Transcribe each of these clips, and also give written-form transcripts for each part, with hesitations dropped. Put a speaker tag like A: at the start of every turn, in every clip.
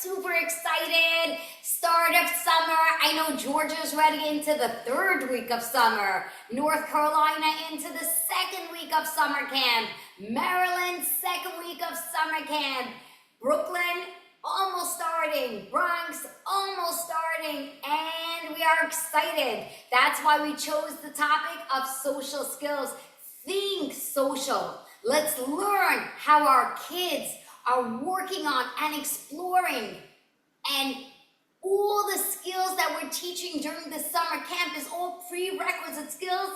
A: super excited. Start of summer. I know Georgia's ready into the 3rd week of summer. North Carolina into the 2nd week of summer camp. Maryland, 2nd week of summer camp. Brooklyn, almost starting. Bronx, almost starting. And we are excited. That's why we chose the topic of social skills. Think social. Let's learn how our kids are working on and exploring, and all the skills that we're teaching during the summer camp is all prerequisite skills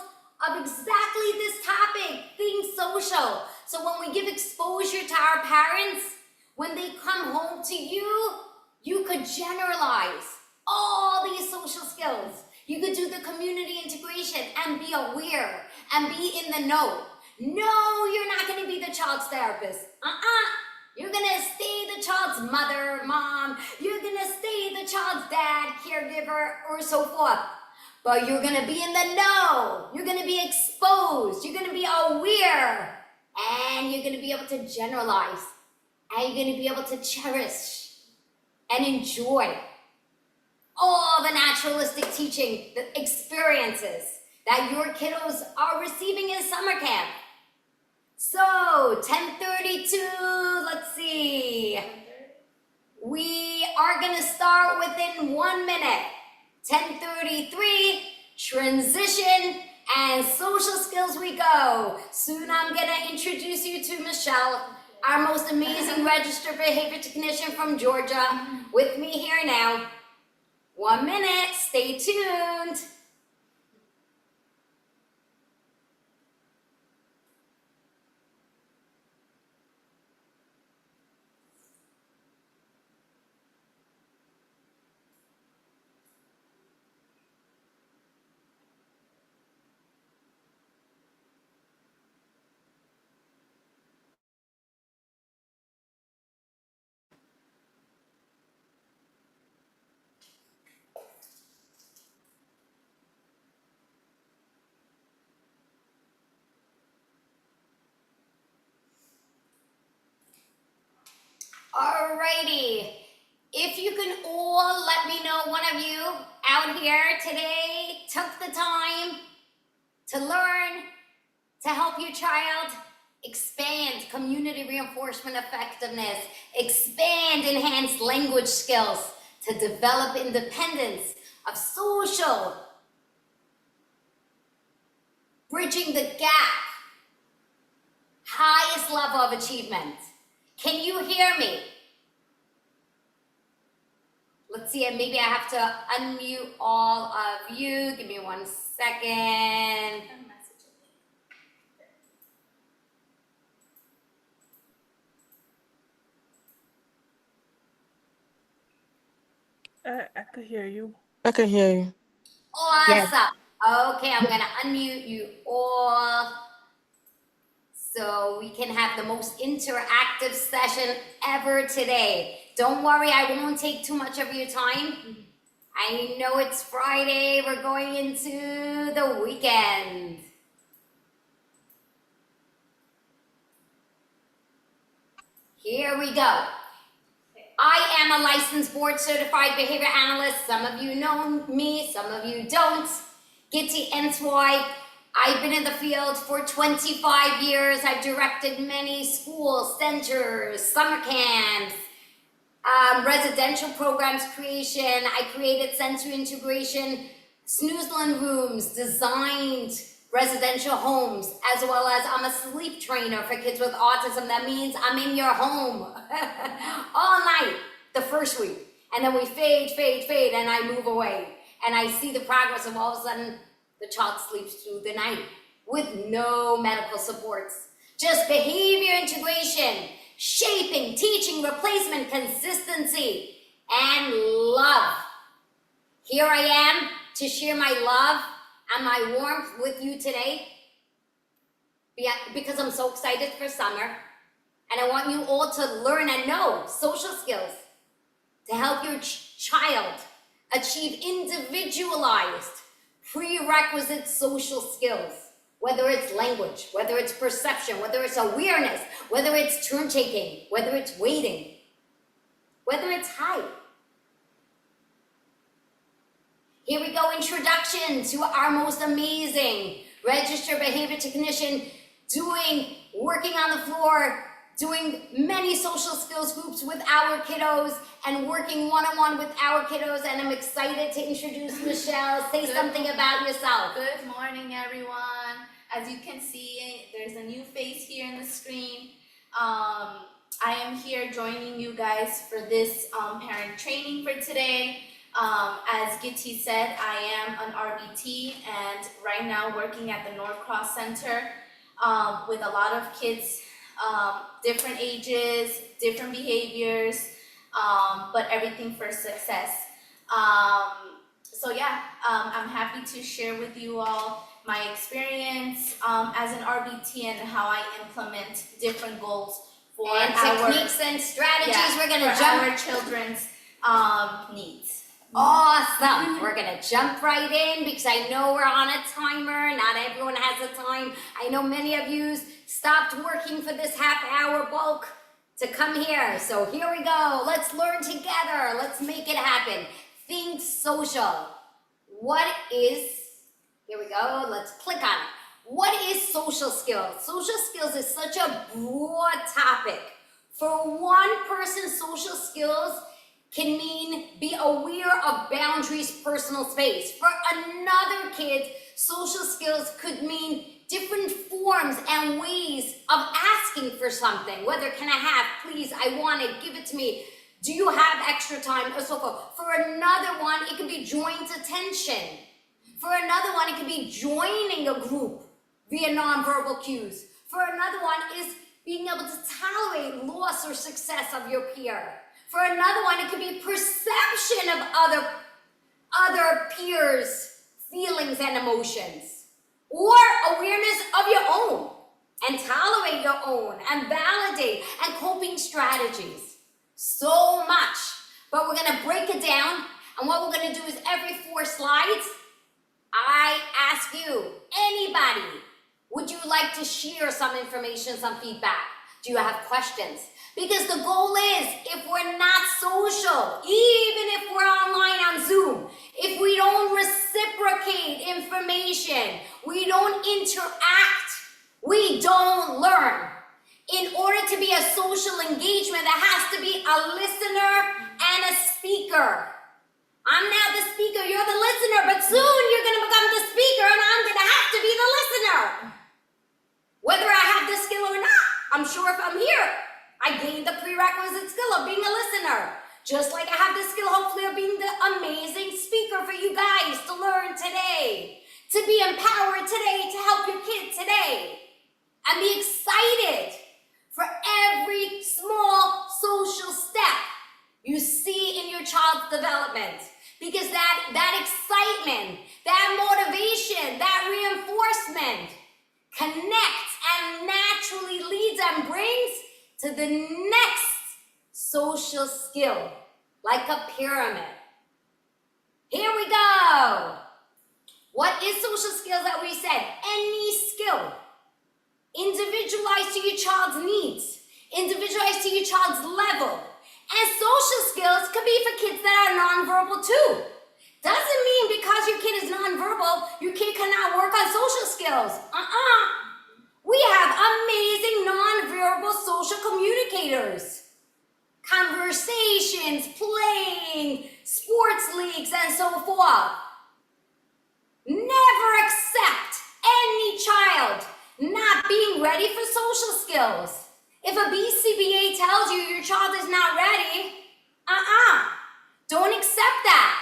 A: of exactly this topic, think social. So when we give exposure to our parents, when they come home to you, you could generalize all these social skills. You could do the community integration and be aware and be in the know. No, you're not going to be the child's therapist. You're going to stay the child's mother, mom. You're going to stay the child's dad, caregiver, or so forth. But you're going to be in the know. You're going to be exposed. You're going to be aware. And you're going to be able to generalize. And you're going to be able to cherish and enjoy all the naturalistic teaching, the experiences that your kiddos are receiving in summer camp. So, 10:32, let's see. We are going to start within 1 minute. 10:33, transition and social skills we go. Soon I'm going to introduce you to Michelle, our most amazing registered behavior technician from Georgia, with me here now. 1 minute, stay tuned. Alrighty, if you can all let me know, one of you out here today took the time to learn, to help your child expand community reinforcement effectiveness, expand enhanced language skills, to develop independence of social, bridging the gap, highest level of achievement. Can you hear me? Let's see, and maybe I have to unmute all of you. Give me 1 second.
B: I could hear you.
C: I can hear you.
A: Awesome.
C: Yes.
A: Okay, I'm gonna unmute you all so we can have the most interactive session ever today. Don't worry, I won't take too much of your time. I know it's Friday, we're going into the weekend. Here we go. I am a licensed board certified behavior analyst. Some of you know me, some of you don't. Gitti Enswy. I've been in the field for 25 years. I've directed many schools, centers, summer camps, residential programs creation. I created sensory integration, snoozling rooms, designed residential homes, as well as I'm a sleep trainer for kids with autism. That means I'm in your home all night the first week. And then we fade, and I move away. And I see the progress of all of a sudden the child sleeps through the night with no medical supports. Just behavior integration, shaping, teaching, replacement, consistency, and love. Here I am to share my love and my warmth with you today because I'm so excited for summer, and I want you all to learn and know social skills to help your child achieve individualized prerequisite social skills, whether it's language, whether it's perception, whether it's awareness, whether it's turn taking, whether it's waiting. whether it's height. Here we go, introduction to our most amazing registered behavior technician, working on the floor, doing many social skills groups with our kiddos and working one-on-one with our kiddos. And I'm excited to introduce Michelle. Say something about yourself.
B: Good morning, everyone. As you can see, there's a new face here in the screen. I am here joining you guys for this parent training for today. As Gitti said, I am an RBT and right now working at the Norcross Center with a lot of kids, different ages, different behaviors, but everything for success. So yeah, I'm happy to share with you all my experience as an RBT and how I implement different goals for
A: techniques and strategies. We're gonna jump
B: our children's needs.
A: Awesome. We're gonna jump right in because I know we're on a timer. Not everyone has a time. I know many of you stopped working for this half-hour bulk to come here. So here we go. Let's learn together. Let's make it happen. Think social. Here we go. Let's click on it. What is social skills? Social skills is such a broad topic. For one person, social skills can mean be aware of boundaries, personal space. For another kid, social skills could mean different forms and ways of asking for something. Whether can I have, please, I want it, give it to me. Do you have extra time, or so forth. For another one, it could be joint attention. For another one, it could be joining a group via nonverbal cues. For another one is being able to tolerate loss or success of your peer. For another one, it could be perception of other peers' feelings and emotions, or awareness of your own, and tolerate your own, and validate, and coping strategies. So much, but we're gonna break it down, and what we're gonna do is every 4 slides, I ask you, anybody, would you like to share some information, some feedback? Do you have questions? Because the goal is, if we're not social, even if we're online on Zoom, if we don't reciprocate information, we don't interact, we don't learn. In order to be a social engagement, there has to be a listener and a speaker. I'm now the speaker, you're the listener, but soon you're gonna become the speaker and I'm gonna have to be the listener. Whether I have the skill or not, I'm sure if I'm here, I gained the prerequisite skill of being a listener. Just like I have the skill, hopefully, of being the amazing speaker for you guys to learn today. To be empowered today, to help your kid today. And be excited for every small social step you see in your child's development. Because that excitement, that motivation, that reinforcement connects and naturally leads and brings to the next social skill, like a pyramid. Here we go. What is social skills that we said? Any skill. Individualized to your child's needs. Individualized to your child's level. And social skills could be for kids that are nonverbal too. Doesn't mean because your kid is nonverbal, your kid cannot work on social skills. We have amazing nonverbal social communicators. Conversations, playing, sports leagues, and so forth. Never accept any child not being ready for social skills. If a BCBA tells you your child is not ready, don't accept that.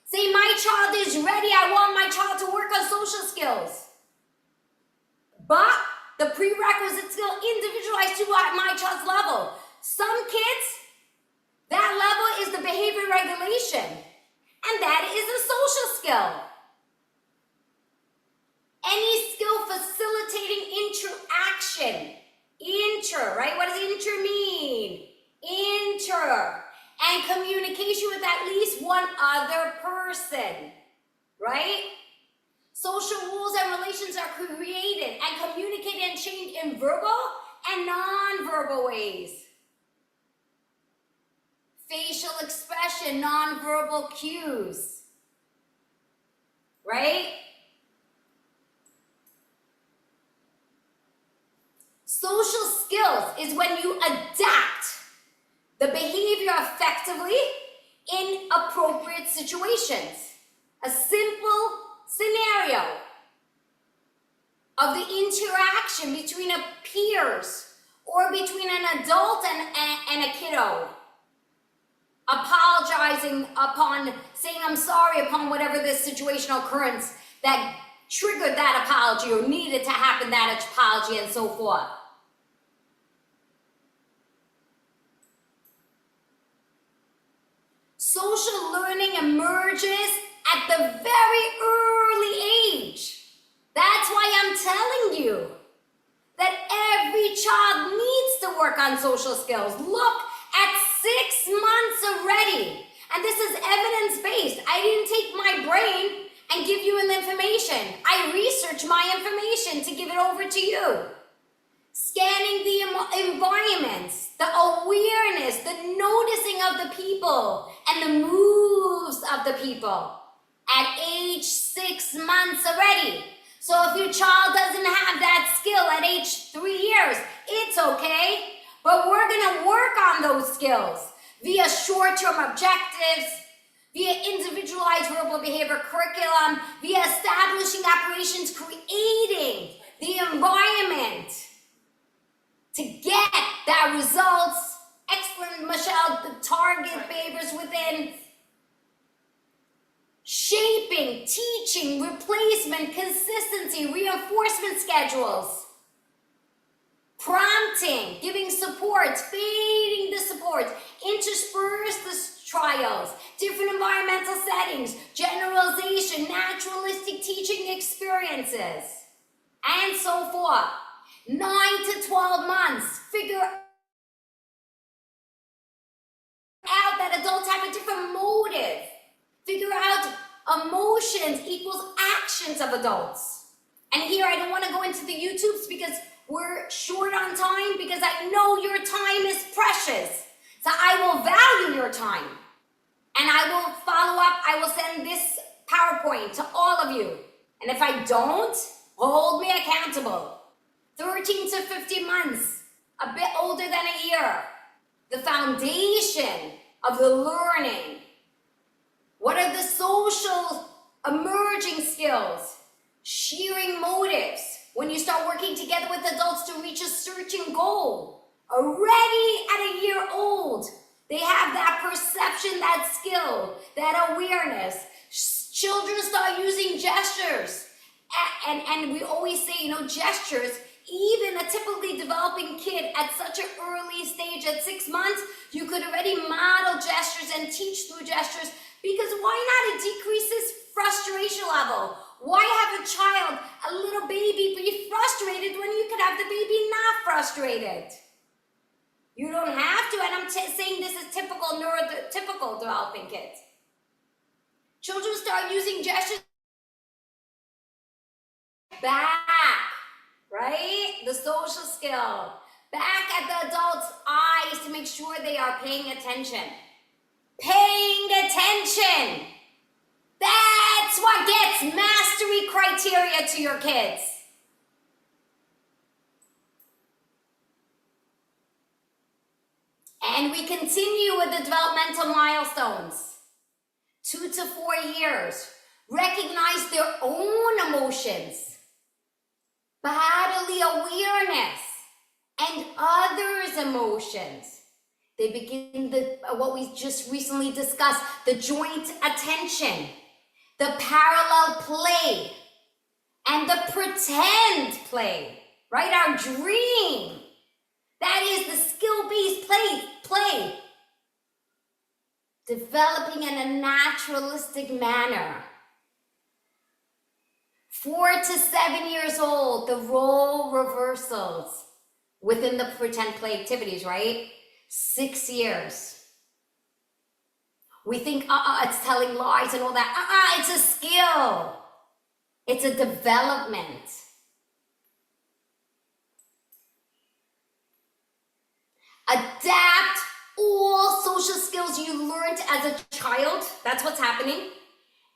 A: Say, my child is ready, I want my child to work on social skills. But the prerequisite skill individualized to my child's level. Some kids, that level is the behavior regulation, and that is a social skill. Any skill facilitating interaction. Right? What does inter mean? And communication with at least one other person. Right? Social rules and relations are created and communicated and changed in verbal and non-verbal ways. facial expression, nonverbal cues, right? Social skills is when you adapt the behavior effectively in appropriate situations. A simple scenario of the interaction between a peers or between an adult and a kiddo. Apologizing upon saying I'm sorry upon whatever this situational occurrence that triggered that apology or needed to happen that apology and so forth. Social learning emerges at the very early age. That's why I'm telling you that every child needs to work on social skills. Look at 6 months already. And this is evidence-based. I didn't take my brain and give you an information. I researched my information to give it over to you. Scanning the environments, the awareness, the noticing of the people, and the moves of the people at age 6 months already. So if your child doesn't have that skill at age 3 years, it's okay. But we're gonna work on those skills via short-term objectives, via individualized verbal behavior curriculum, via establishing operations, creating the environment to get that results. Excellent, Michelle, the target behaviors within. Shaping, teaching, replacement, consistency, reinforcement schedules. Prompting, giving support, feeding the support, intersperse the trials, different environmental settings, generalization, naturalistic teaching experiences, and so forth. 9 to 12 months, figure out that adults have a different motive. Figure out emotions equals actions of adults. And here I don't want to go into the YouTubes because we're short on time, because I know your time is precious. So I will value your time. And I will follow up. I will send this PowerPoint to all of you. And if I don't, hold me accountable. 13 to 15 months, a bit older than a year. The foundation of the learning. What are the social emerging skills? Sharing motives. When you start working together with adults to reach a certain goal. Already at a year old, they have that perception, that skill, that awareness. Children start using gestures. And we always say, gestures, even a typically developing kid at such an early stage, at 6 months, you could already model gestures and teach through gestures, because why not? It decreases frustration level. Why have a child, a little baby, be frustrated when you could have the baby not frustrated? You don't have to, and I'm saying this is typical neurotypical developing kids. Children start using gestures back, right? The social skill. Back at the adult's eyes to make sure they are paying attention. Paying attention. That's what gets mastery criteria to your kids. And we continue with the developmental milestones. 2 to 4 years. Recognize their own emotions. Bodily awareness. And others' emotions. They begin what we just recently discussed, the joint attention, the parallel play, and the pretend play, right? Our dream. That is the skill-based play. Developing in a naturalistic manner. 4 to 7 years old, the role reversals within the pretend play activities, right? 6 years. We think, it's telling lies and all that. It's a skill. It's a development. Adapt all social skills you learned as a child. That's what's happening.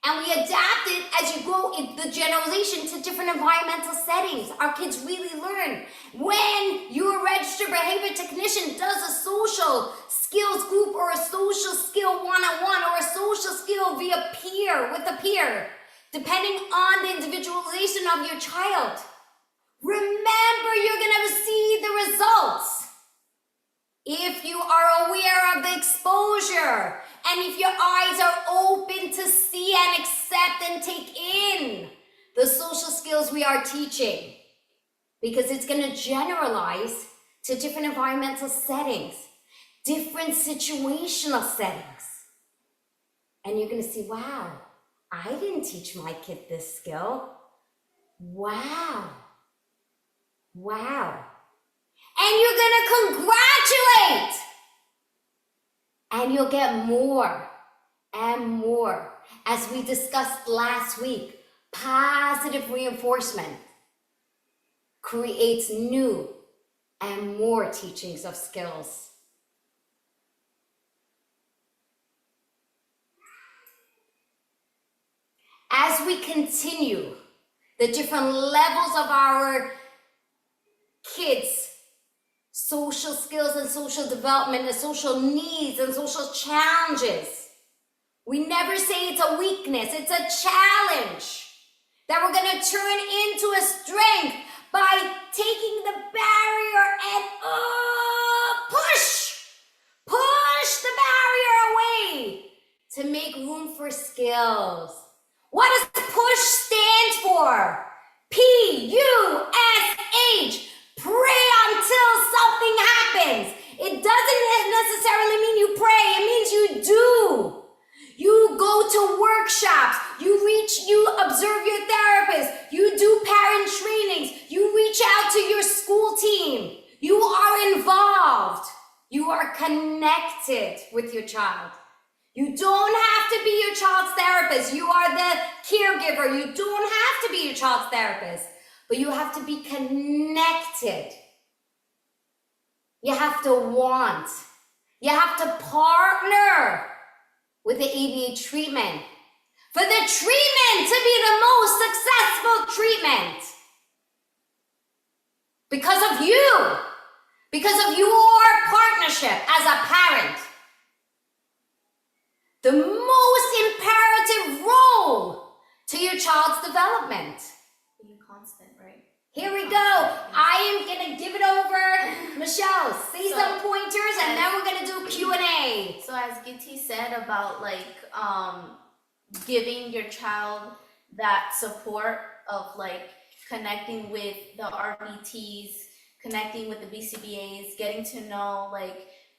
A: And we adapt it as you go in the generalization to different environmental settings. Our kids really learn. When your registered behavior technician does a social skills group or a social skill one-on-one or a social skill via peer, with a peer, depending on the individualization of your child, remember you're going to see the results. If you are aware of the exposure, and if your eyes are open to see and accept and take in the social skills we are teaching, because it's going to generalize to different environmental settings, different situational settings. And you're going to see, wow, I didn't teach my kid this skill. Wow. Wow. And you're going to congratulate. And you'll get more and more. As we discussed last week, positive reinforcement creates new and more teachings of skills. As we continue the different levels of our kids' social skills and social development and social needs and social challenges, we never say it's a weakness, it's a challenge that we're going to turn into a strength by taking the barrier and push the barrier away to make room for skills. What does push stand for? P-U-S-H. Pray until something happens. It doesn't necessarily mean you pray. It means you do. You go to workshops. You observe your therapist. You do parent trainings. You reach out to your school team. You are involved. You are connected with your child. You don't have to be your child's therapist. You are the caregiver. You don't have to be your child's therapist, but you have to be connected. You have to want. You have to partner with the ABA treatment for the treatment to be the most successful treatment. Because of you. Because of your partnership as a parent. The most imperative role to your child's development.
B: Being constant, right?
A: Here we go. I am going to give it over. Michelle, say some pointers and then we're going to do Q&A.
B: So as Gitti said about giving your child that support of connecting with the RBTs, connecting with the BCBAs, getting to know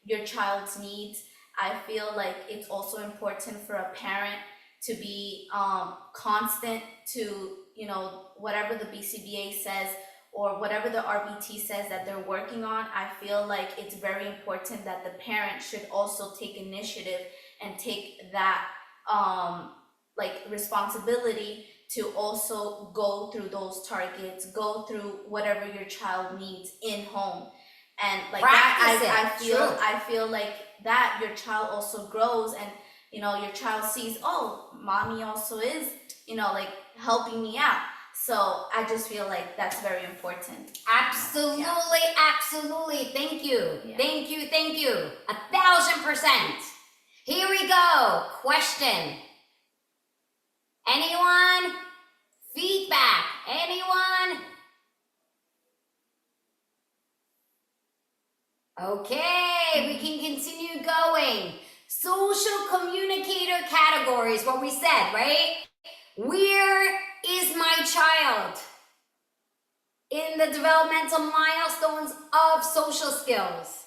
B: your child's needs, I feel like it's also important for a parent to be constant to, whatever the BCBA says or whatever the RBT says that they're working on. I feel like it's very important that the parent should also take initiative and take that responsibility to also go through those targets, go through whatever your child needs in home. And I feel like that your child also grows and your child sees, oh, mommy also is helping me out. So I just feel like that's very important.
A: Absolutely, absolutely. Thank you. Yeah. Thank you. 1,000%. Here we go. Question. Anyone? Feedback. Anyone? Okay, we can continue going. Social communicator categories, what we said, right? Where is my child in the developmental milestones of social skills?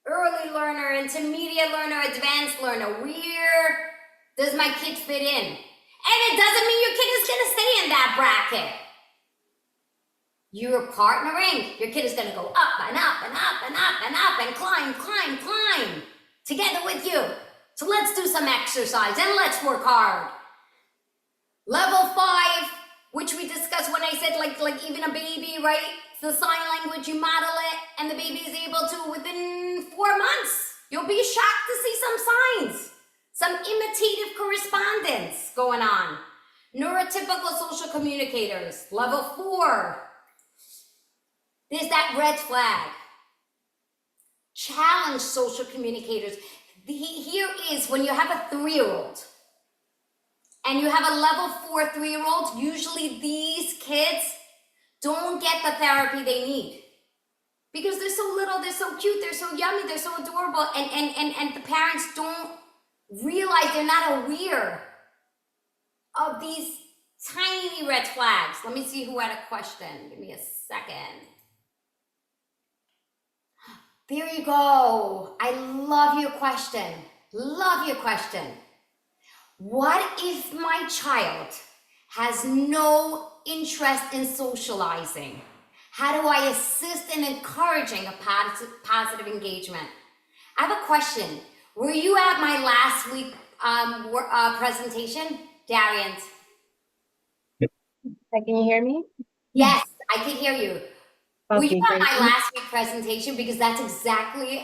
A: Early learner, intermediate learner, advanced learner. Where does my kid fit in? And it doesn't mean your kid is going to stay in that bracket. You're partnering. Your kid is going to go up and up and up and up and up and climb together with you. So let's do some exercise and let's work hard. Level 5, which we discussed when I said like even a baby, right? It's the sign language, you model it, and the baby is able to, within 4 months, You'll be shocked to see some signs, some imitative correspondence going on. Neurotypical social communicators, level 4. There's that red flag. Challenge social communicators. Here is when you have a 3-year-old and you have a level 4 3-year-old, usually these kids don't get the therapy they need because they're so little, they're so cute, they're so yummy, they're so adorable, and the parents don't realize, they're not aware of these tiny red flags. Let me see who had a question. Give me a second. There you go. I love your question. Love your question. What if my child has no interest in socializing? How do I assist in encouraging a positive engagement? I have a question. Were you at my last week presentation, Darian?
C: Can you hear me?
A: Yes, I can hear you. Were you
C: Okay,
A: at
C: great.
A: my last week presentation? Because that's exactly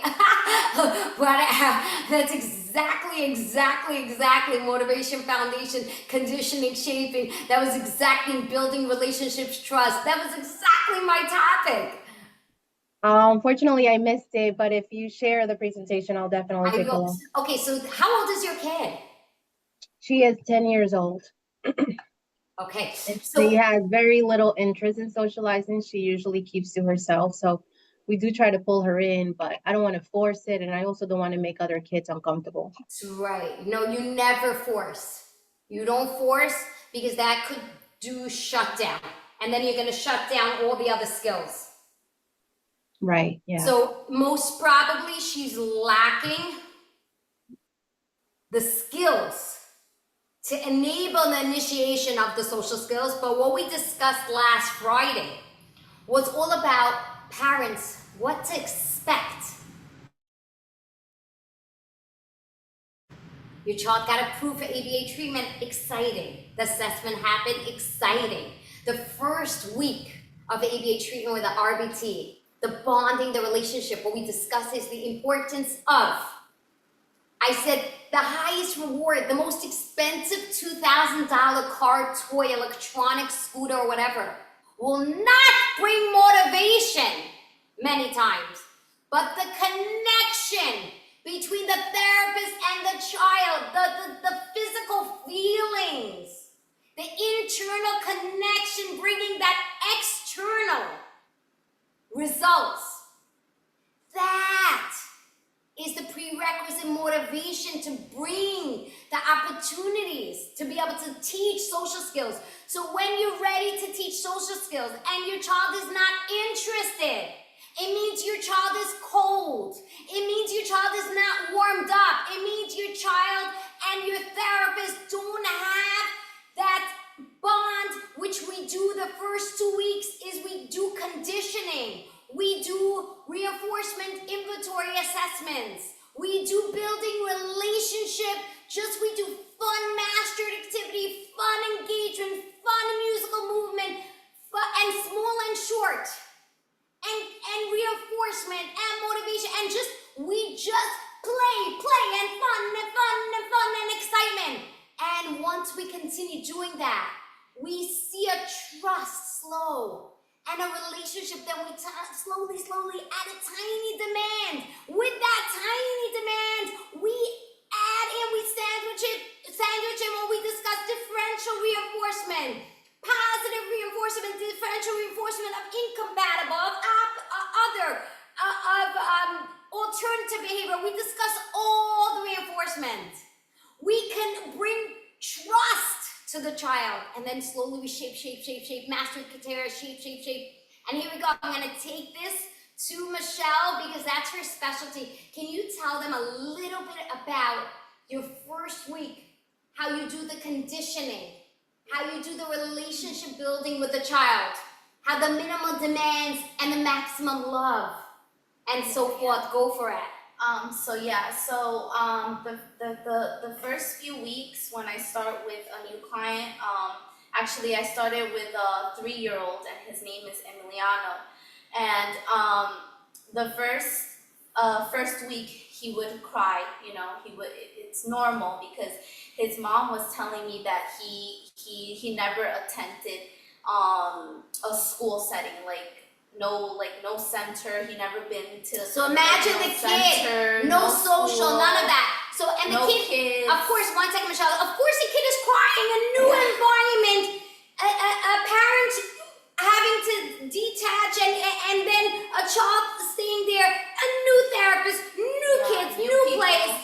A: exactly motivation foundation, conditioning, shaping. That was exactly building relationships, trust. That was exactly my topic.
C: Unfortunately, I missed it, but if you share the presentation, I'll definitely take a look.
A: Okay, so how old is your kid?
C: She is 10 years old.
A: Okay,
C: And
A: so
C: she has very little interest in socializing. She usually keeps to herself. So we do try to pull her in, but I don't want to force it. And I also don't want to make other kids uncomfortable.
A: that's right. No, you never force. You don't force because that could do shutdown. And then you're going to shut down all the other skills.
C: Right, yeah.
A: So most probably she's lacking the skills to enable the initiation of the social skills. But what we discussed last Friday was all about parents, what to expect. Your child got approved for ABA treatment, exciting. The assessment happened, exciting. The first week of ABA treatment with the RBT, the bonding, the relationship, what we discussed is the importance of, I said, the highest reward, the most expensive $2,000 car, toy, electronic scooter, or whatever, will not bring motivation many times, but the connection between the therapist and the child, the physical feelings, the internal connection, bringing that external results. That is the prerequisite motivation to bring the opportunities to be able to teach social skills. So when you're ready to teach social skills and your child is not interested, it means your child is cold. It means your child is not warmed up. It means your child and your therapist don't have that bond, which we do the first 2 weeks is we do conditioning. We do reinforcement inventory assessments. We do building relationship. We do fun mastered activity, fun engagement, fun musical movement, and small and short. And reinforcement and motivation. And we just play and fun and excitement. And once we continue doing that, we see a trust slow. And a relationship that we slowly add a tiny demand. With that tiny demand, we add in, we sandwich it when we discuss differential reinforcement, positive reinforcement, differential reinforcement of incompatible, of alternative behavior. We discuss all the reinforcement. We can bring trust to the child, and then slowly we shape, master criteria, shape. And here we go. I'm going to take this to Michelle because that's her specialty. Can you tell them a little bit about your first week, how you do the conditioning, how you do the relationship building with the child, how the minimal demands and the maximum love, and so forth. Go for it.
B: The first few weeks when I start with a new client, actually I started with a 3-year-old and his name is Emiliano. And the first first week he would cry, you know, it's normal because his mom was telling me that he never attended a school setting, no center, he never been to
A: So imagine the kid, no social,
B: school,
A: none of that. So, and the
B: no
A: kid,
B: kids.
A: of course, one second, Michelle, of course the kid is crying, a new environment, a parent having to detach, and then a child staying there, a new therapist, new kids, new
B: people.
A: place.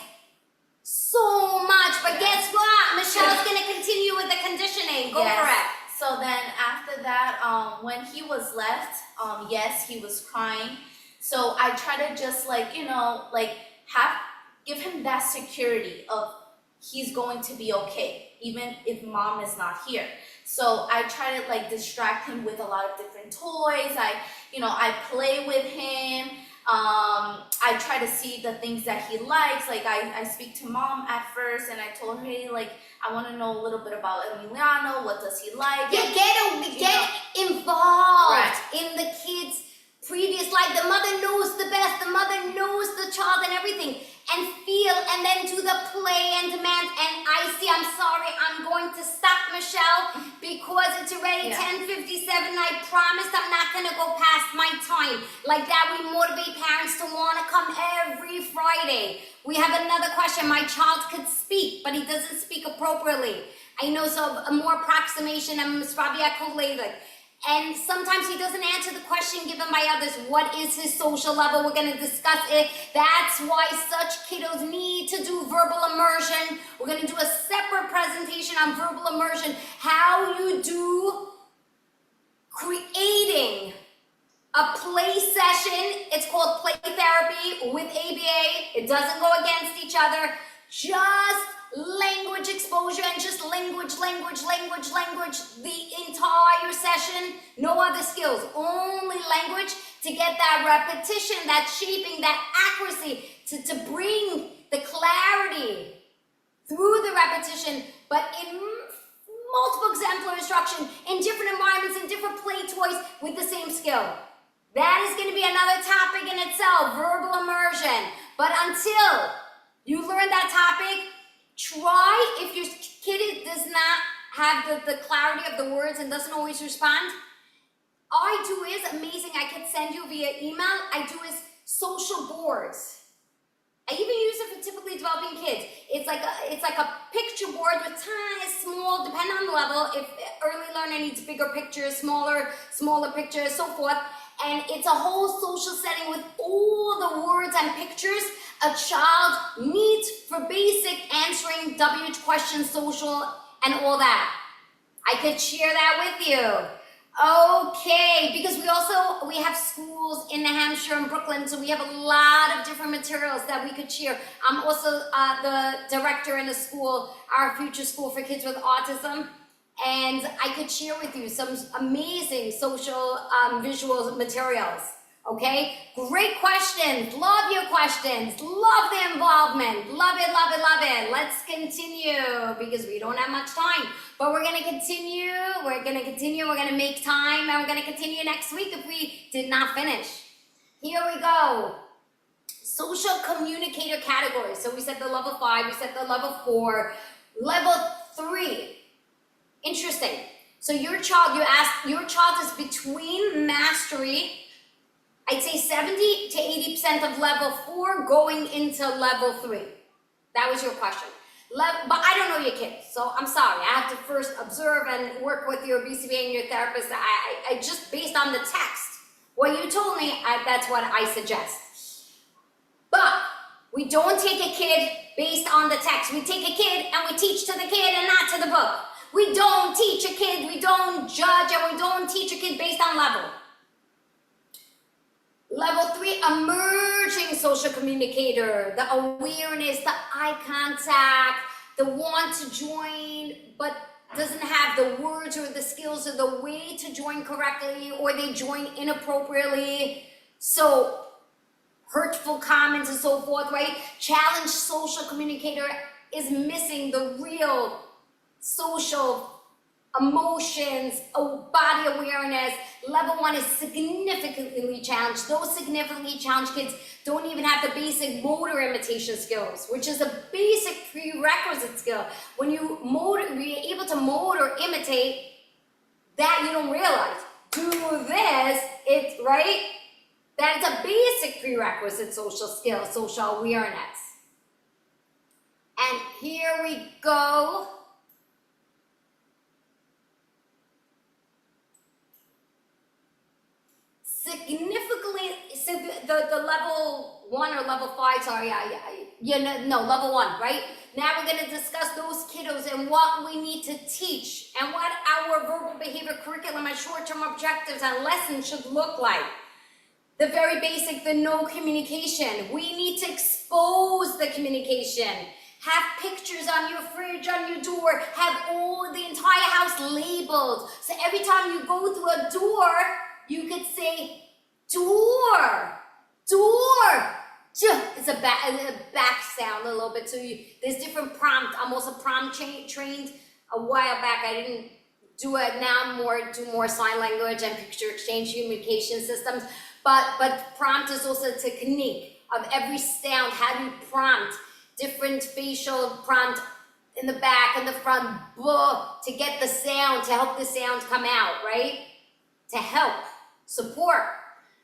A: So much, but guess what? Michelle's gonna continue with the conditioning. Go for it.
B: So then after that, when he was left, yes, he was crying. So I try to just give him that security of he's going to be okay, even if mom is not here. So I try to distract him with a lot of different toys. I play with him. I try to see the things that he likes. I speak to mom at first, and I told her, hey, I want to know a little bit about Emiliano. What does he like?
A: Yeah, get involved in the kids' previous life. The mother knows the best. The mother knows the child and everything. And feel, and then do the play and demand. And I'm sorry, I'm going to stop, Michelle, because it's already 10:57. I promised I'm not going to go past my time. Like that, we motivate parents to want to come every Friday. We have another question. My child could speak, but he doesn't speak appropriately. I know, so a more approximation, I'm probably and sometimes he doesn't answer the question given by others. What is his social level? We're going to discuss it. That's why such kiddos need to do verbal immersion. We're going to do a separate presentation on verbal immersion. How you do creating a play session. It's called play therapy with ABA. It doesn't go against each other. Just language exposure and just language the entire session. No other skills, only language to get that repetition, that shaping, that accuracy, to bring the clarity through the repetition, but in multiple exemplar instruction, in different environments, in different play toys with the same skill. That is going to be another topic in itself, verbal immersion. But until you learn that topic, try, if your kid does not have the clarity of the words and doesn't always respond, all I do is, amazing, I could send you via email, I do is social boards. I even use it for typically developing kids. It's like a picture board with tiny, small, depending on the level, if early learner needs bigger pictures, smaller pictures, so forth. And it's a whole social setting with all the words and pictures a child needs for basic answering WH questions, social, and all that. I could share that with you. Okay, because we have schools in New Hampshire and Brooklyn, so we have a lot of different materials that we could share. I'm also the director in a school, our future school for kids with autism. And I could share with you some amazing social visual materials, okay? Great questions, love your questions, love the involvement, love it. Let's continue because we don't have much time, but we're gonna continue, we're gonna make time, and we're gonna continue next week if we did not finish. Here we go. Social communicator categories. So we said the level 5, we said the level 4, level 3. Interesting. So your child is between mastery, I'd say 70 to 80% of level 4 going into level 3. That was your question. But I don't know your kid, so I'm sorry. I have to first observe and work with your BCBA and your therapist. I just based on the text, what you told me, that's what I suggest. But we don't take a kid based on the text. We take a kid and we teach to the kid and not to the book. We don't teach a kid, we don't judge, and we don't teach a kid based on level. Level 3, emerging social communicator, the awareness, the eye contact, the want to join, but doesn't have the words or the skills or the way to join correctly, or they join inappropriately. So, hurtful comments and so forth, right? Challenged social communicator is missing the real social emotions, body awareness. Level 1 is significantly challenged. Those significantly challenged kids don't even have the basic motor imitation skills, which is a basic prerequisite skill. When you're able to motor imitate, that you don't realize. Do this, it's right. That's a basic prerequisite social skill, social awareness. And here we go. Significantly, so the level 1 or level 5, sorry, level 1, right? Now we're going to discuss those kiddos and what we need to teach and what our verbal behavior curriculum and short-term objectives and lessons should look like. The very basic, the no communication. We need to expose the communication. Have pictures on your fridge, on your door. Have the entire house labeled. So every time you go through a door, you could say, door, door. It's a back sound a little bit. So there's different prompts. I'm also prompt trained a while back. I didn't do it now. Do more sign language and picture exchange communication systems. But prompt is also a technique of every sound. How do you prompt different facial prompt in the back and the front to get the sound, to help the sound come out, right? To help support.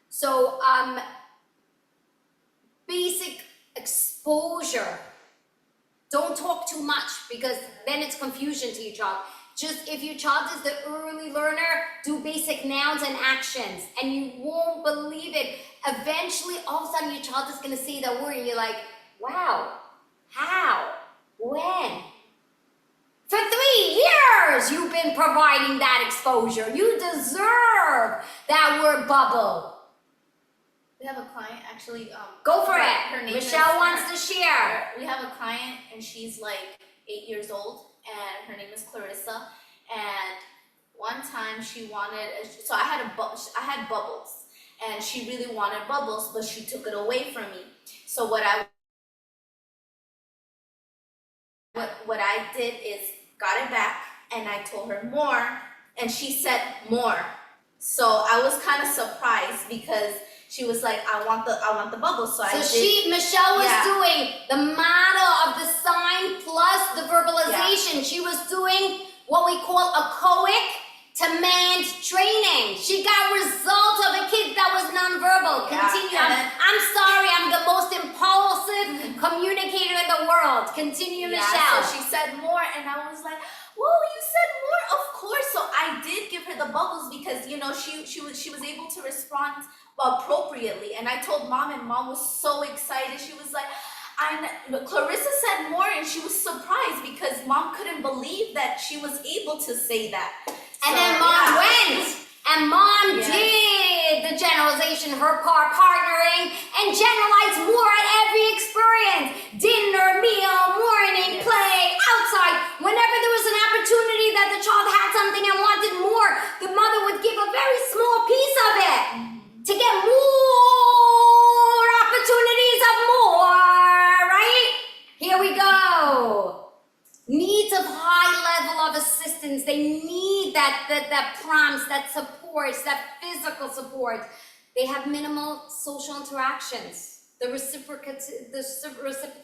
A: So basic exposure. Don't talk too much because then it's confusion to your child. Just if your child is the early learner, do basic nouns and actions, and you won't believe it. Eventually, all of a sudden, your child is going to say that word, and you're like, wow, how, when? For 3 years, you've been providing that exposure. You deserve that word bubble.
B: We have a client actually.
A: Go for it.
B: Her name
A: Michelle wants to share.
B: We have a client and she's like 8 years old and her name is Clarissa. And one time she wanted, so I had bubbles and she really wanted bubbles, but she took it away from me. So what I did is got it back and I told her more and she said more. So I was kind of surprised because she was like, I want the bubbles. So
A: Michelle was doing the model of the sign plus the verbalization. She was doing what we call a COIC to MAND training. She got results of a kid that was nonverbal. Continue. I'm sorry, I'm the most impulsive communicator in the world. Continue, Michelle.
B: So she said more and I was like, whoa, you said more? Of course. So I did give her the bubbles because, she was able to respond appropriately. And I told mom and mom was so excited. She was like, Clarissa said more and she was surprised because mom couldn't believe that she was able to say that.
A: And then mom went and mom did the generalization, her part partnering and generalized more at every experience. Dinner, meal, morning, play, outside. Whenever there was an opportunity that the child had something and wanted more, the mother would give a very small piece of it to get more opportunities of more, right? Here we go. Needs of high level of assistance. They need that prompts, that supports, that physical support. They have minimal social interactions, the reciprocal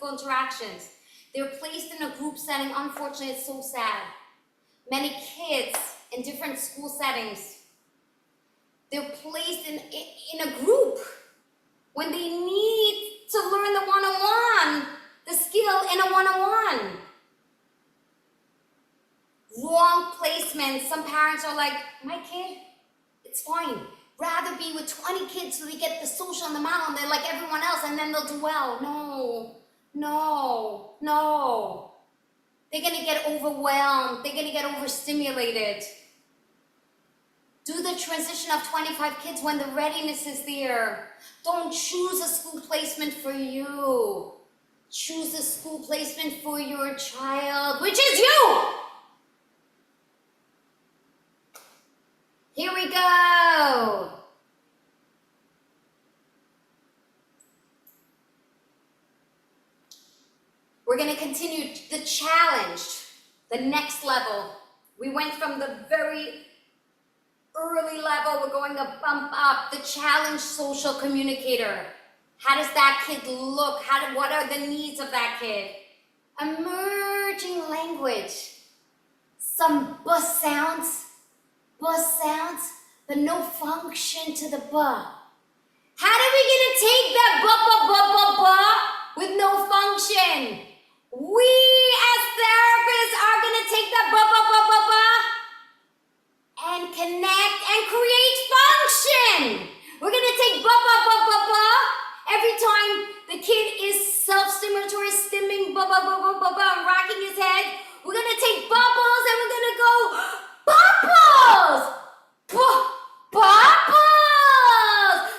A: interactions. They're placed in a group setting. Unfortunately, it's so sad. Many kids in different school settings, they're placed in a group when they need to learn the one-on-one, the skill in a one-on-one. Wrong placement. Some parents are like, my kid, it's fine. Rather be with 20 kids so they get the social and the model and they're like everyone else and then they'll do well. No. They're going to get overwhelmed. They're going to get overstimulated. Do the transition of 25 kids when the readiness is there. Don't choose a school placement for you. Choose a school placement for your child, which is you. Here we go. We're going to continue the challenge, the next level. We went from the very early level, we're going a bump up, the challenged social communicator. How does that kid look? What are the needs of that kid? Emerging language. Some bus sounds, but no function to the buh. How are we gonna take that buh with no function? We as therapists are gonna take that buh and connect and create function. We're gonna take buh every time the kid is self-stimulatory, stimming and rocking his head. We're gonna take bubbles and we're gonna go bubbles, bubbles.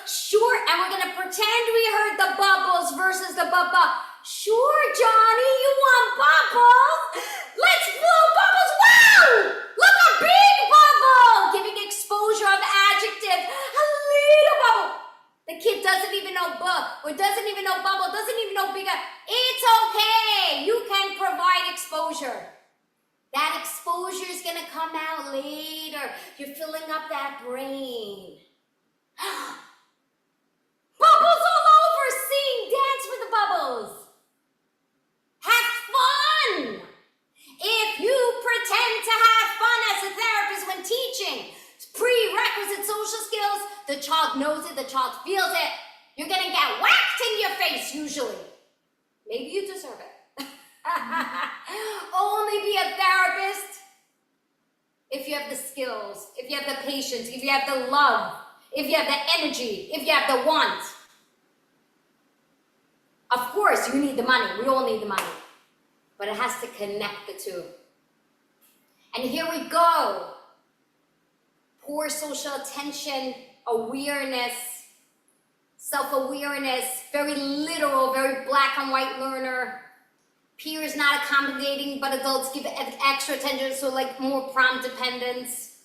A: Sure, and we're gonna pretend we heard the bubbles versus the bubba. Sure, Johnny, you want bubbles? Let's blow bubbles. Wow! Look, a big bubble! Giving exposure of adjective. A little bubble. The kid doesn't even know or doesn't even know bubble, doesn't even know bigger. It's okay. You can provide exposure. That exposure is gonna come out later. You're filling up that brain. Bubbles all over. Sing, dance with the bubbles. Have fun. If you pretend to have fun as a therapist when teaching, prerequisite social skills, the child knows it, the child feels it. You're gonna get whacked in your face usually. Maybe you deserve it. Only be a therapist if you have the skills, if you have the patience, if you have the love, if you have the energy, if you have the want. Of course, you need the money. We all need the money. But it has to connect the two. And here we go. Poor social attention, awareness, self-awareness, very literal, very black and white learner. Peers not accommodating, but adults give extra attention, so like more prompt dependence,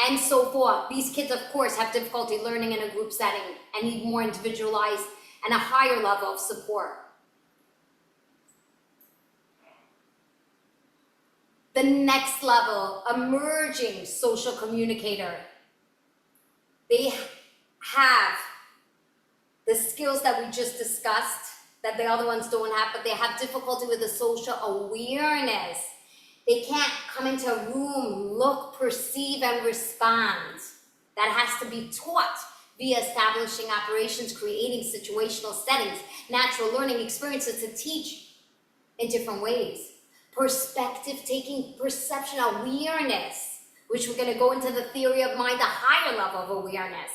A: and so forth. These kids, of course, have difficulty learning in a group setting and need more individualized and a higher level of support. The next level, emerging social communicator. They have the skills that we just discussed that the other ones don't have, but they have difficulty with the social awareness. They can't come into a room, look, perceive, and respond. That has to be taught via establishing operations, creating situational settings, natural learning experiences to teach in different ways. Perspective taking, perception, awareness, which we're going to go into the theory of mind, a higher level of awareness.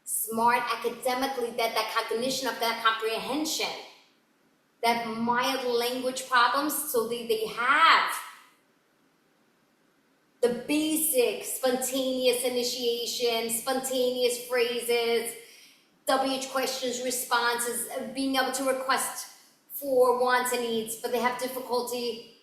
A: Smart academically, that cognition of that comprehension, that mild language problems, so they have the basic spontaneous initiation, spontaneous phrases, WH questions, responses, being able to request for wants and needs, but they have difficulty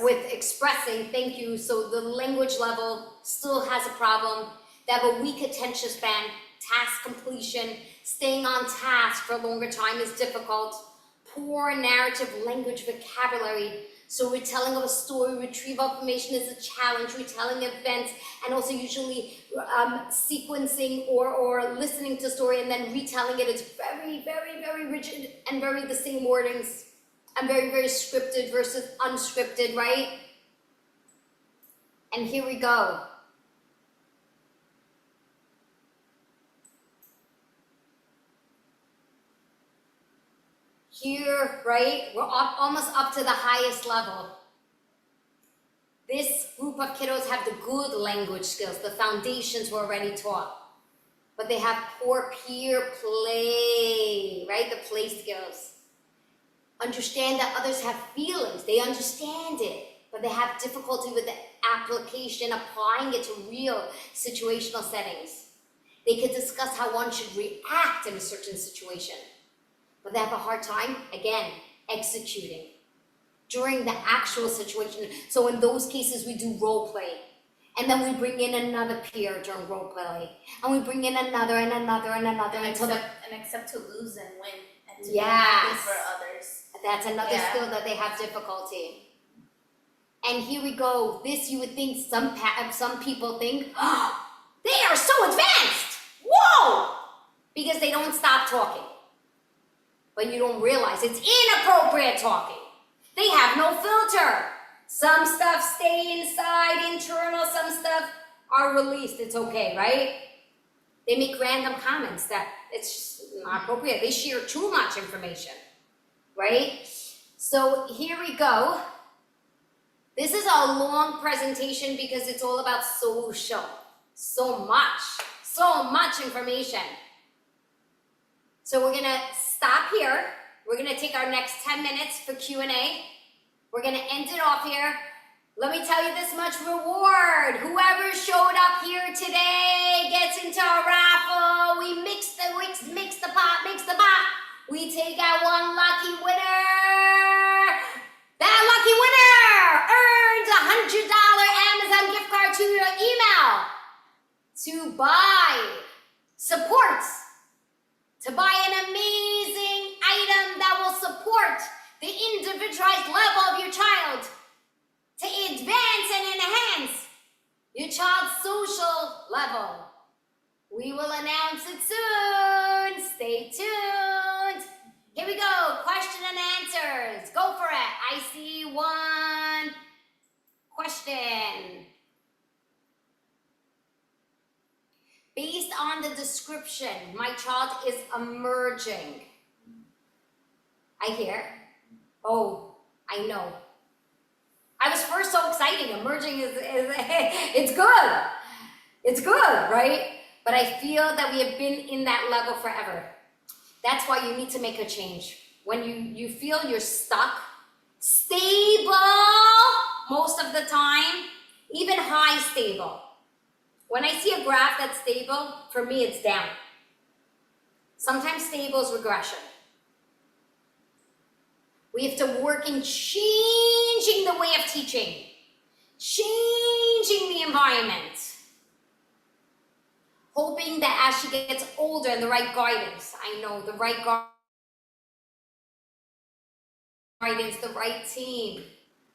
A: with expressing, thank you, so the language level still has a problem. They have a weak attention span, task completion, staying on task for a longer time is difficult. Poor narrative language vocabulary, so retelling of a story, retrieval of information is a challenge, retelling events, and also usually sequencing or listening to a story and then retelling it. It's very, very, very rigid and very the same wordings, and very, very scripted versus unscripted, right? And here we go. Here, right, we're almost up to the highest level. This group of kiddos have the good language skills. The foundations were already taught. But they have poor peer play, right? The play skills. Understand that others have feelings. They understand it. But they have difficulty with the application, applying it to real situational settings. They can discuss how one should react in a certain situation. But they have a hard time, again, executing during the actual situation. So in those cases, we do role play. And then we bring in another peer during role play. And we bring in another and another and another.
B: And accept to lose and win. And to be happy for others.
A: That's another skill that they have difficulty. And here we go. This you would think some people think, oh, they are so advanced. Whoa! Because they don't stop talking. But you don't realize it's inappropriate talking. They have no filter. Some stuff stay inside, internal, some stuff are released. It's okay, right? They make random comments that it's just not appropriate. They share too much information, right? So here we go. This is a long presentation because it's all about social. So much information. So we're gonna stop here. We're gonna take our next 10 minutes for Q&A. We're gonna end it off here. Let me tell you this much reward. Whoever showed up here today gets into a raffle. We mix the pot. We take out one lucky winner. That lucky winner earns a $100 Amazon gift card to your email to buy supports, to buy an amazing item that will support the individualized level of your child, to advance and enhance your child's social level. We will announce it soon. Stay tuned. Here we go. Question and answers. Go for it. I see one question. Based on the description, my child is emerging. I hear. Oh, I know. I was first so excited. Emerging is it's good. It's good, right? But I feel that we have been in that level forever. That's why you need to make a change. When you feel you're stuck, stable most of the time, even high stable. When I see a graph that's stable, for me it's down. Sometimes stable is regression. We have to work in changing the way of teaching, changing the environment, hoping that as she gets older and the right guidance, I know the right guidance, the right team,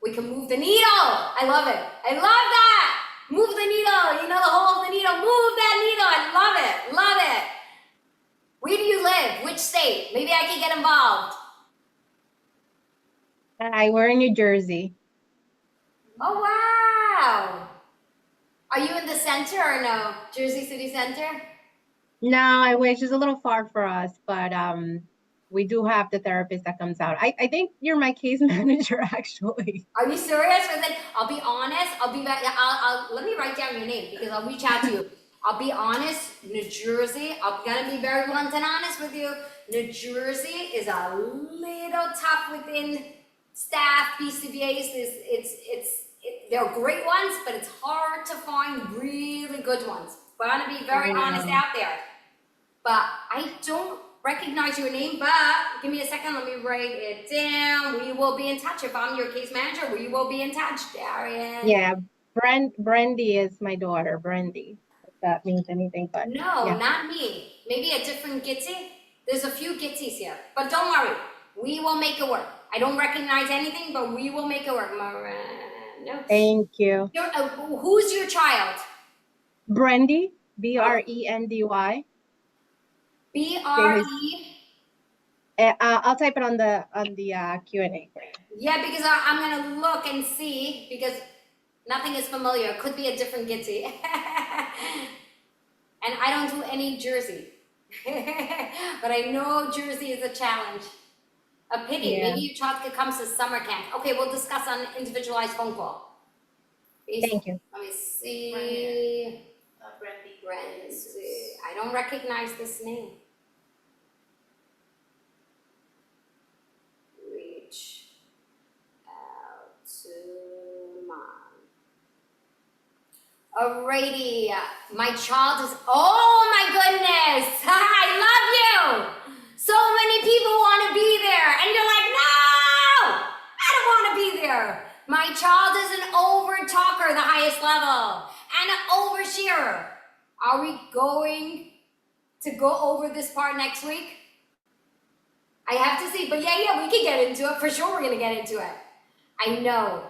A: we can move the needle. I love it. I love that. Move the needle. You know the hole of the needle. Move that needle. I love it. Love it. Where do you live? Which state? Maybe I can get involved.
C: We're in New Jersey.
A: Oh, wow. Are you in the center or no? Jersey City Center?
C: No, I wish. It's a little far for us, but we do have the therapist that comes out. I think you're my case manager, actually.
A: Are you serious? And then I'll be honest. I'll be back. I'll let me write down your name because I'll reach out to you. I'll be honest. New Jersey. I'm gonna be very blunt and honest with you. New Jersey is a little tough within staff. BCBAs. They're great ones, but it's hard to find really good ones. But I'm gonna be very honest out there. But I don't recognize your name, but give me a second, let me write it down. We will be in touch. If I'm your case manager, we will be in touch, Darian.
C: Yeah, Brandy is my daughter, Brandy, if that means anything, but
A: no,
C: yeah.
A: Not me. Maybe a different Gitzy. There's a few Gitzies here, but don't worry, we will make it work. I don't recognize anything, but we will make it work. No.
C: Thank you.
A: Who's your child?
C: Brandy, Brendy.
A: BRE.
C: I'll type it on the Q&A.
A: Yeah, because I'm gonna look and see because nothing is familiar. It could be a different Gitzy. And I don't do any Jersey. But I know Jersey is a challenge. A pity.
C: Yeah.
A: Maybe your child could come to summer camp. Okay, we'll discuss on an individualized phone call.
C: Thank you.
A: Let me see.
B: Brandy.
A: I don't recognize this name. Reach out to mom. Alrighty, my child is, oh my goodness, I love you. So many people want to be there and you're like, no, I don't want to be there. My child is an over talker, the highest level, and an oversharer. Are we going to go over this part next week? I have to see, but yeah, we can get into it. For sure we're going to get into it. I know.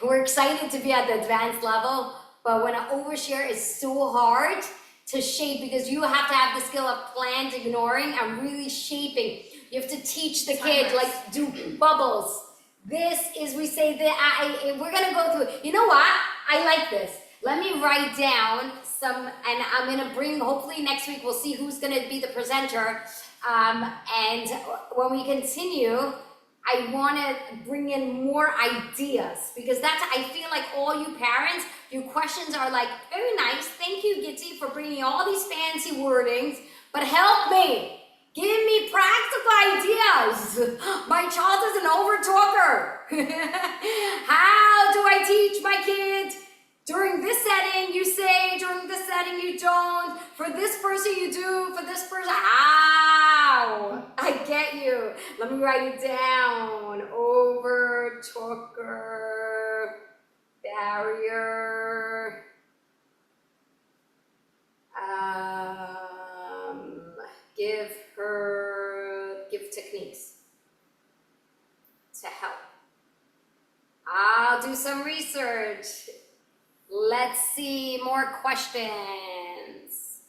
A: We're excited to be at the advanced level, but when an overshare is so hard to shape because you have to have the skill of planned ignoring and really shaping. You have to teach the kid, like do bubbles. This is, we say that we're gonna go through. You know what? I like this. Let me write down some, and I'm gonna bring, hopefully next week we'll see who's gonna be the presenter. And when we continue, I wanna bring in more ideas because that's, I feel like all you parents, your questions are like, very nice. Thank you, Gitty, for bringing all these fancy wordings, but help me. Give me practical ideas. My child is an over-talker. How do I teach my kid? During this setting, you say. During this setting, you don't. For this person, you do. For this person, how? I get you. Let me write it down. Over-talker, barrier. Give techniques to help. I'll do some research. Let's see more questions.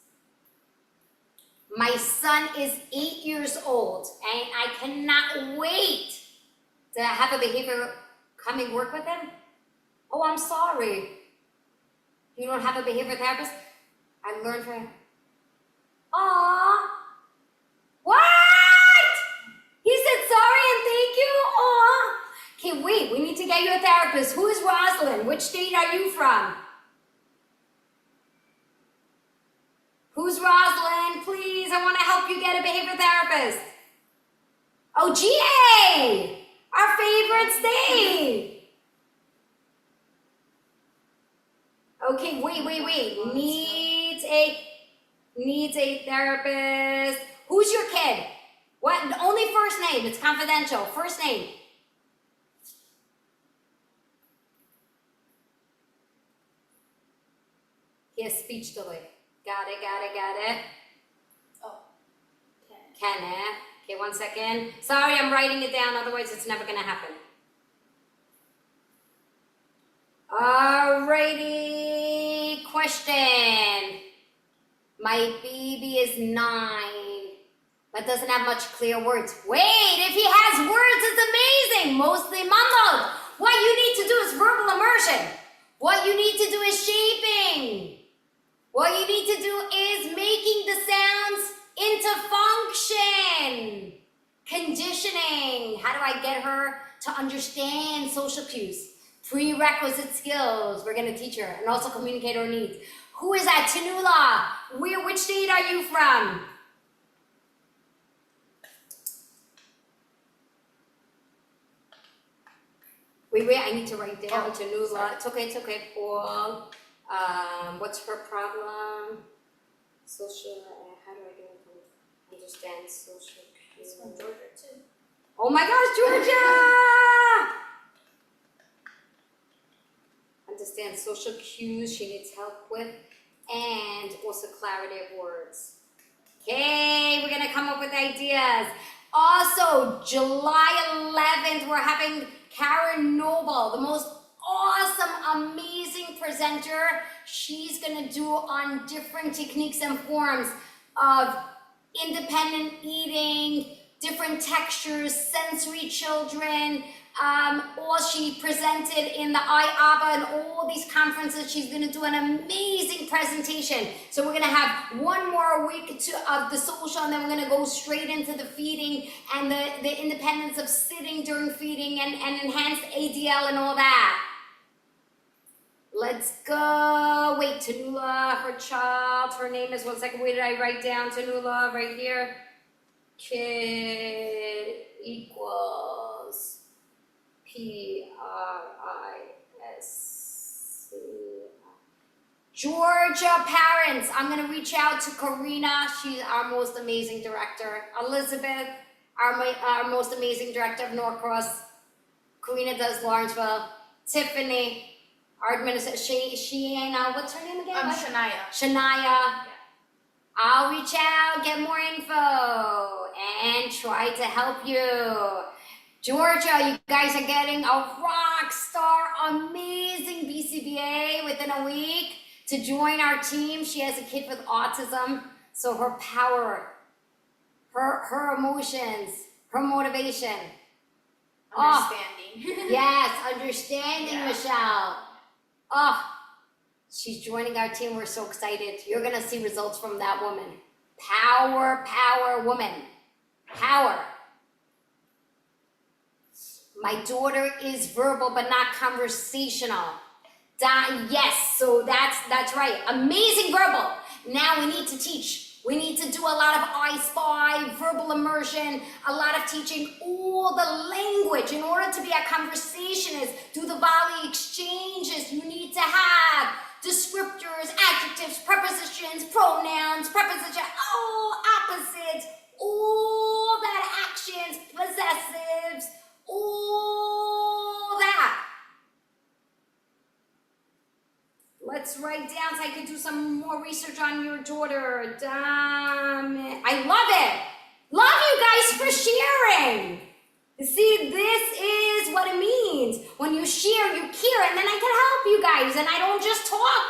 A: My son is 8 years old and I cannot wait to have a behavior coming work with him. Oh, I'm sorry. You don't have a behavior therapist? I learned from him. Aww. What? He said sorry and thank you? Aww. Okay, wait, we need to get you a therapist. Who is Rosalind? Which state are you from? Who's Rosalind? Please, I want to help you get a behavior therapist. Oh, GA! Our favorite state. Okay, wait. Needs a therapist. Who's your kid? What? Only first name. It's confidential. First name. He has speech delay. Got it.
B: Oh,
A: Kenneth. Okay, 1 second. Sorry, I'm writing it down. Otherwise, it's never gonna happen. Alrighty. Question. My baby is 9, but doesn't have much clear words. Wait, if he has words, it's amazing. Mostly mumbled. What you need to do is verbal immersion. What you need to do is shaping. What you need to do is making the sounds into function. Conditioning. How do I get her to understand social cues? Prerequisite skills. We're going to teach her. And also communicate her needs. Who is that? Tanula. Which state are you from? Wait, I need to write down Tanula. It's okay, Paul. What's her problem? Social, how do I get it? Understand social cues.
B: it's from Georgia too.
A: Oh my gosh, Georgia! Understand social cues she needs help with, and also clarity of words. Okay, we're gonna come up with ideas. Also, July 11th, we're having Karen Noble, the most awesome, amazing presenter. She's gonna do on different techniques and forms of independent eating, different textures, sensory children. All she presented in the IABA and all these conferences. She's gonna do an amazing presentation. So we're gonna have one more week of the social, and then we're gonna go straight into the feeding and the independence of sitting during feeding and enhanced ADL and all that. Let's go. Wait, Tanula, her child, her name is, 1 second, where did I write down Tanula? Right here. Kid equals PRISC. Georgia parents, I'm gonna reach out to Karina. She's our most amazing director. Elizabeth, our most amazing director of Norcross. Karina does Lawrenceville. Tiffany, our administrator, Shiana, what's her name again?
B: Shania.
A: Shania. I'll reach out, get more info, and try to help you. Georgia, you guys are getting a rock star, amazing BCBA within a week to join our team. She has a kid with autism, so her power, her emotions, her motivation.
B: Understanding.
A: Yes, understanding,
B: Yeah.
A: Michelle. Oh, she's joining our team. We're so excited. You're gonna see results from that woman. Power, woman. Power. My daughter is verbal but not conversational. Yes, so that's right. Amazing verbal. Now we need to teach. We need to do a lot of I Spy, verbal immersion, a lot of teaching all the language. In order to be a conversationist, do the body exchanges, you need to have descriptors, adjectives, prepositions, pronouns, preposition, all opposites, all that actions, possessives, all that. Let's write down so I can do some more research on your daughter. Damn it. I love it. Love you guys for sharing. See, this is what it means. When you share, you care, and then I can help you guys, and I don't just talk.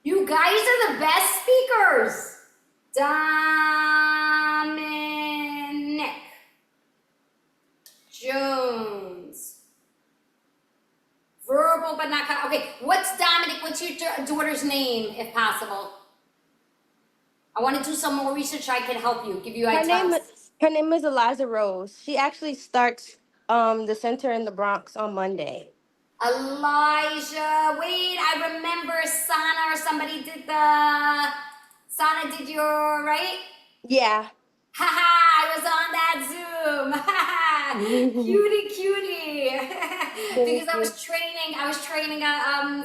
A: You guys are the best speakers. Dominic Jones. Verbal but not okay. What's Dominic? What's your daughter's name, if possible? I want to do some more research so I can help you, give you ideas.
D: Her name is Eliza Rose. She actually starts the center in the Bronx on Monday.
A: Elijah. Wait, I remember Sana or somebody did the Sana did your right?
D: Yeah.
A: Haha, I was on that Zoom. Cutie. Because I was training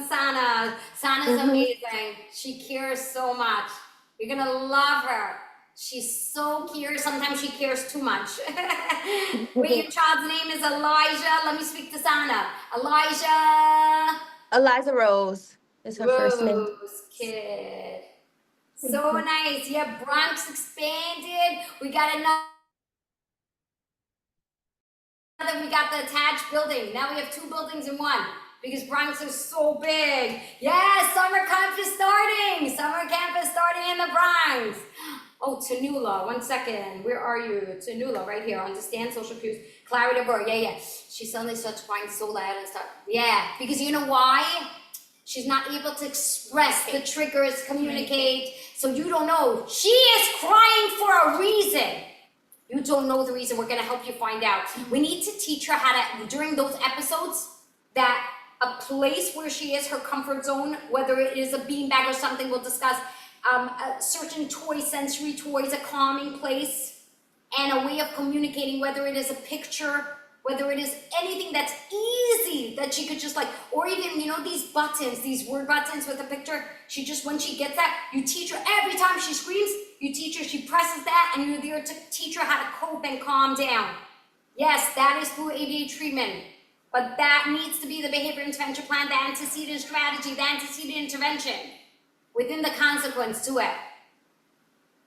A: Sana. Sana's amazing. She cares so much. You're gonna love her. She's so curious. Sometimes she cares too much. Wait, your child's name is Elijah. Let me speak to Sana. Elijah
D: Eliza Rose is her first name.
A: Rose kid. So nice. Yeah, Bronx expanded. We got we got the attached building. Now we have 2 buildings in one because Bronx is so big. Yes, summer camp is starting. Summer camp is starting in the Bronx. Oh, Tanula, 1 second. Where are you? Tanula, right here. Understand social cues. Clarity of her. Yeah. She suddenly starts crying so loud and stuff. Yeah, because you know why? She's not able to express the triggers, communicate. So you don't know. She is crying for a reason. You don't know the reason. We're going to help you find out. We need to teach her how to, during those episodes, that a place where she is, her comfort zone, whether it is a beanbag or something, we'll discuss certain toys, sensory toys, a calming place, and a way of communicating, whether it is a picture, whether it is anything that's easy that she could just like, or even, you know, these buttons, these word buttons with a picture, she just, when she gets that, you teach her every time she screams, you teach her, she presses that, and you're there to teach her how to cope and calm down. Yes, that is through ABA treatment, but that needs to be the behavior intervention plan, the antecedent strategy, the antecedent intervention, within the consequence to it.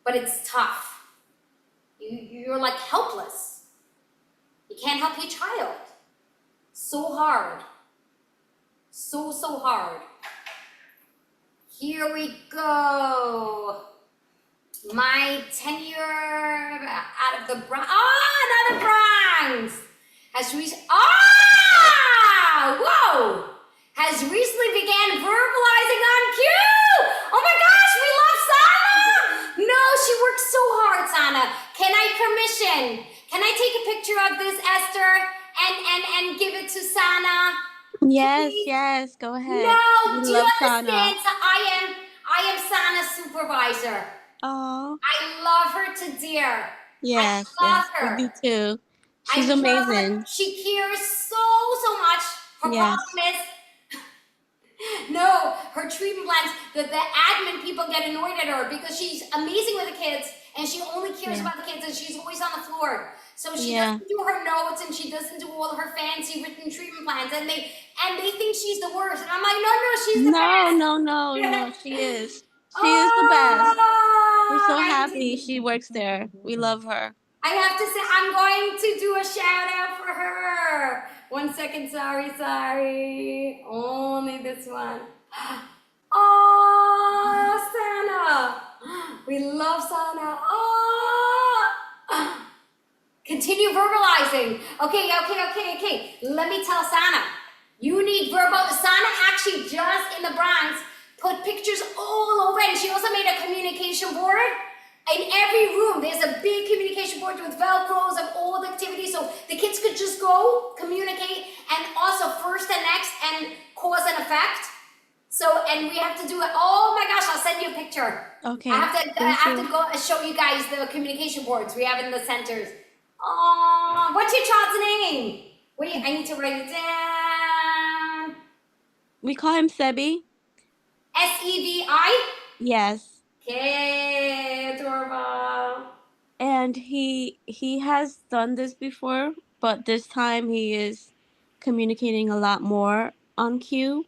A: But it's tough. You're like helpless. You can't help your child. So hard. So hard. Here we go. My tenure out of the Bronx. Another Bronx! Has recently began verbalizing on cue! Oh my gosh, we love Sana! No, she works so hard, Sana. Can I permission? Can I take a picture of this, Esther, and give it to Sana?
D: Yes, go ahead.
A: No, do you
D: love
A: understand?
D: Sana.
A: So I am Sana's supervisor.
D: Oh,
A: I love her to dear.
D: yes,
A: I love her.
D: we do too. She's
A: I love her.
D: amazing.
A: She cares so much. Her
D: Yes.
A: problem is, no, her treatment plans, the admin people get annoyed at her because she's amazing with the kids and she only cares about the kids and she's always on the floor. So she doesn't do her notes and she doesn't do all her fancy written treatment plans and they think she's the worst. And I'm like, no, she's the best.
D: No, she is. She is the best. We're so happy she works there. We love her.
A: I have to say, I'm going to do a shout out for her. 1 second, sorry. Only this one. Oh, Sana. We love Sana. Oh. Continue verbalizing. Okay. Let me tell Sana. You need verbal. Sana actually just in the Bronx put pictures all over, and she also made a communication board. In every room, there's a big communication board with Velcros of all the activities, so the kids could just go, communicate, and also first and next, and cause and effect. So, and we have to do it. Oh my gosh, I'll send you a picture.
E: Okay.
A: I have to go and show you guys the communication boards we have in the centers. Oh, what's your child's name? Wait, I need to write it down.
E: We call him Sebi.
A: Sevi?
E: Yes.
A: Okay, adorable.
E: And he has done this before, but this time he is communicating a lot more on cue.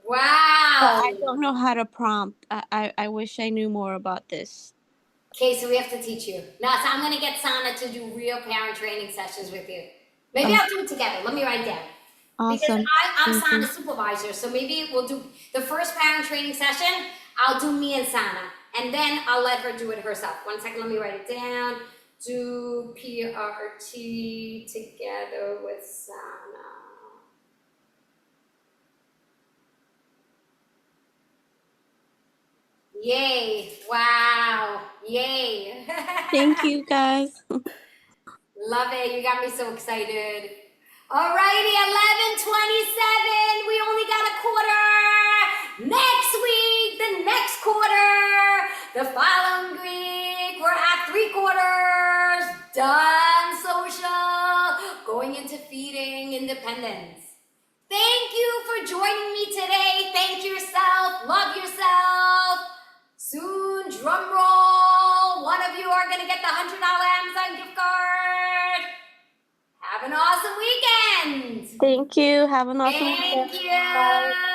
E: But
A: Wow.
E: I don't know how to prompt. I wish I knew more about this.
A: Okay, so we have to teach you. Now, so I'm going to get Sana to do real parent training sessions with you. Maybe I'll do it together. Let me write it down.
E: Awesome.
A: Because I'm
E: Thank you.
A: Sana's supervisor, so maybe we'll do the first parent training session. I'll do me and Sana, and then I'll let her do it herself. 1 second, let me write it down. Do PRT together with Sana. Yay! Wow! Yay!
E: Thank you, guys.
A: Love it. You got me so excited. Alrighty, 11:27. We only got a quarter. Next week, the next quarter. The following week, we're at 3/4. Done social. Going into feeding independence. Thank you for joining me today. Thank yourself. Love yourself. Soon, drum roll. One of you are going to get the $100 Amazon gift card. Have an awesome weekend.
E: Thank you. Have an awesome
A: Thank
E: weekend.
A: you.